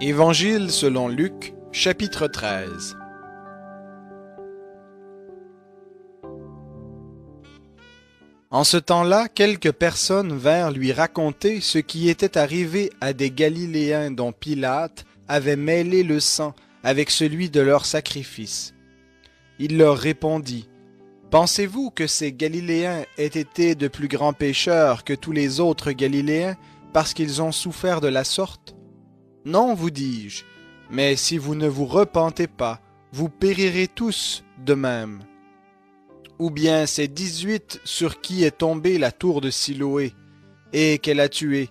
Évangile selon Luc, chapitre 13. En ce temps-là, quelques personnes vinrent lui raconter ce qui était arrivé à des Galiléens dont Pilate avait mêlé le sang avec celui de leur sacrifice. Il leur répondit, « Pensez-vous que ces Galiléens aient été de plus grands pécheurs que tous les autres Galiléens parce qu'ils ont souffert de la sorte? Non, vous dis-je, mais si vous ne vous repentez pas, vous périrez tous de même. Ou bien ces 18 sur qui est tombée la tour de Siloé et qu'elle a tué,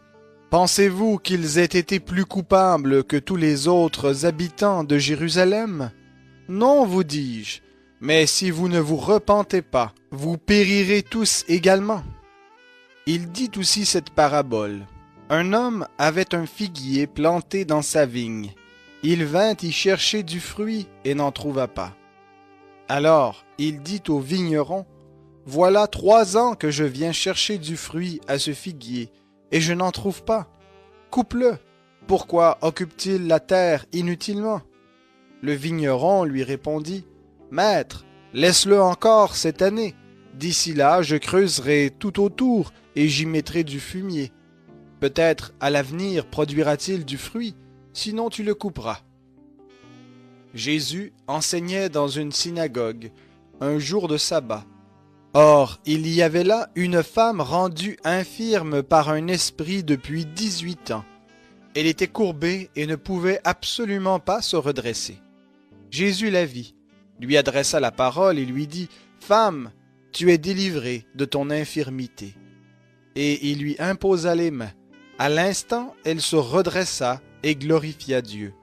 pensez-vous qu'ils aient été plus coupables que tous les autres habitants de Jérusalem? Non, vous dis-je, mais si vous ne vous repentez pas, vous périrez tous également. » Il dit aussi cette parabole. Un homme avait un figuier planté dans sa vigne. Il vint y chercher du fruit et n'en trouva pas. Alors il dit au vigneron, « Voilà 3 ans que je viens chercher du fruit à ce figuier, et je n'en trouve pas. Coupe-le. Pourquoi occupe-t-il la terre inutilement? » Le vigneron lui répondit, « Maître, laisse-le encore cette année. D'ici là, je creuserai tout autour et j'y mettrai du fumier. Peut-être à l'avenir produira-t-il du fruit, sinon tu le couperas. » Jésus enseignait dans une synagogue, un jour de sabbat. Or, il y avait là une femme rendue infirme par un esprit depuis 18 ans. Elle était courbée et ne pouvait absolument pas se redresser. Jésus la vit, lui adressa la parole et lui dit, « Femme, tu es délivrée de ton infirmité. » Et il lui imposa les mains. À l'instant, elle se redressa et glorifia Dieu.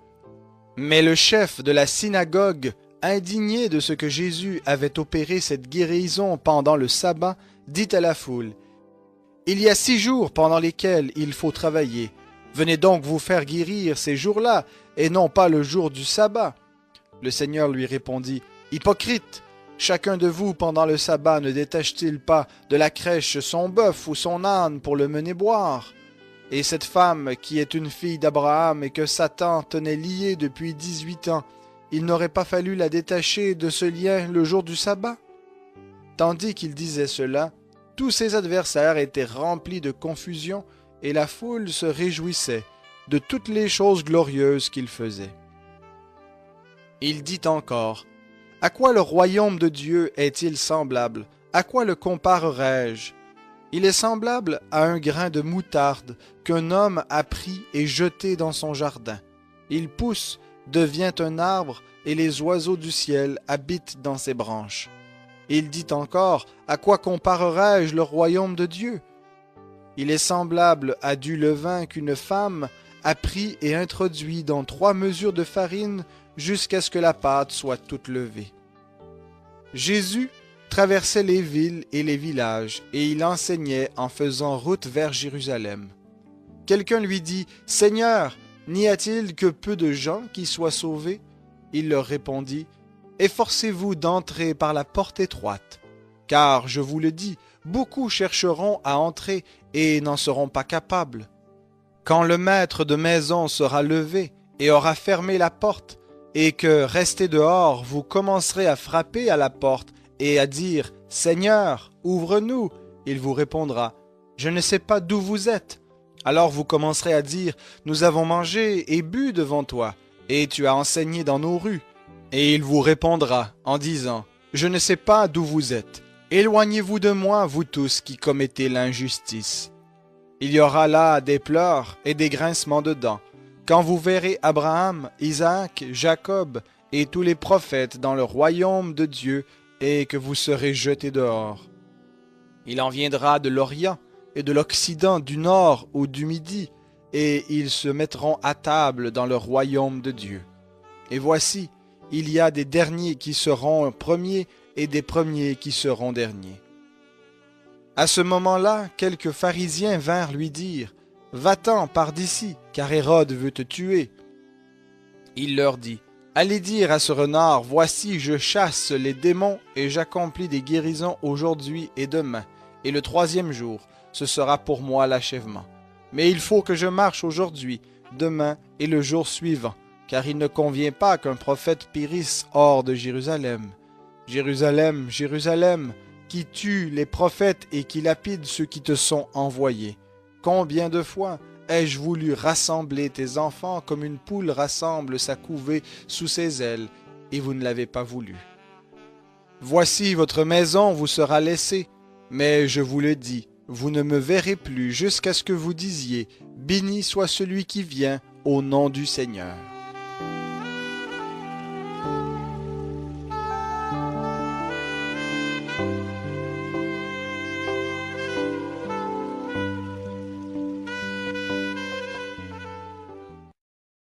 Mais le chef de la synagogue, indigné de ce que Jésus avait opéré cette guérison pendant le sabbat, dit à la foule, « Il y a 6 jours pendant lesquels il faut travailler. Venez donc vous faire guérir ces jours-là, et non pas le jour du sabbat. » Le Seigneur lui répondit, « Hypocrite, chacun de vous pendant le sabbat ne détache-t-il pas de la crèche son bœuf ou son âne pour le mener boire? Et cette femme qui est une fille d'Abraham et que Satan tenait liée depuis 18 ans, il n'aurait pas fallu la détacher de ce lien le jour du sabbat? » Tandis qu'il disait cela, tous ses adversaires étaient remplis de confusion et la foule se réjouissait de toutes les choses glorieuses qu'il faisait. Il dit encore, « À quoi le royaume de Dieu est-il semblable? À quoi le comparerai-je? Il est semblable à un grain de moutarde qu'un homme a pris et jeté dans son jardin. Il pousse, devient un arbre, et les oiseaux du ciel habitent dans ses branches. » Il dit encore, « À quoi comparerai-je le royaume de Dieu? Il est semblable à du levain qu'une femme a pris et introduit dans 3 mesures de farine jusqu'à ce que la pâte soit toute levée. » Jésus traversait les villes et les villages, et il enseignait en faisant route vers Jérusalem. Quelqu'un lui dit, « Seigneur, n'y a-t-il que peu de gens qui soient sauvés? » Il leur répondit, « Efforcez-vous d'entrer par la porte étroite, car, je vous le dis, beaucoup chercheront à entrer et n'en seront pas capables. Quand le maître de maison sera levé et aura fermé la porte, et que, resté dehors, vous commencerez à frapper à la porte et à dire, « Seigneur, ouvre-nous !» Il vous répondra, « Je ne sais pas d'où vous êtes. » Alors vous commencerez à dire, « Nous avons mangé et bu devant toi, et tu as enseigné dans nos rues. » Et il vous répondra en disant, « Je ne sais pas d'où vous êtes. Éloignez-vous de moi, vous tous qui commettez l'injustice. » Il y aura là des pleurs et des grincements de dents, quand vous verrez Abraham, Isaac, Jacob et tous les prophètes dans le royaume de Dieu et que vous serez jetés dehors. Il en viendra de l'Orient et de l'Occident, du Nord ou du Midi, et ils se mettront à table dans le royaume de Dieu. Et voici, il y a des derniers qui seront premiers et des premiers qui seront derniers. » À ce moment-là, quelques pharisiens vinrent lui dire, « Va-t'en par d'ici, car Hérode veut te tuer. » Il leur dit, « Allez dire à ce renard, voici, je chasse les démons et j'accomplis des guérisons aujourd'hui et demain, et le 3e jour, ce sera pour moi l'achèvement. Mais il faut que je marche aujourd'hui, demain et le jour suivant, car il ne convient pas qu'un prophète périsse hors de Jérusalem. Jérusalem, Jérusalem, qui tue les prophètes et qui lapide ceux qui te sont envoyés. Combien de fois ai-je voulu rassembler tes enfants comme une poule rassemble sa couvée sous ses ailes, et vous ne l'avez pas voulu. Voici votre maison vous sera laissée, mais je vous le dis, vous ne me verrez plus jusqu'à ce que vous disiez, béni soit celui qui vient au nom du Seigneur.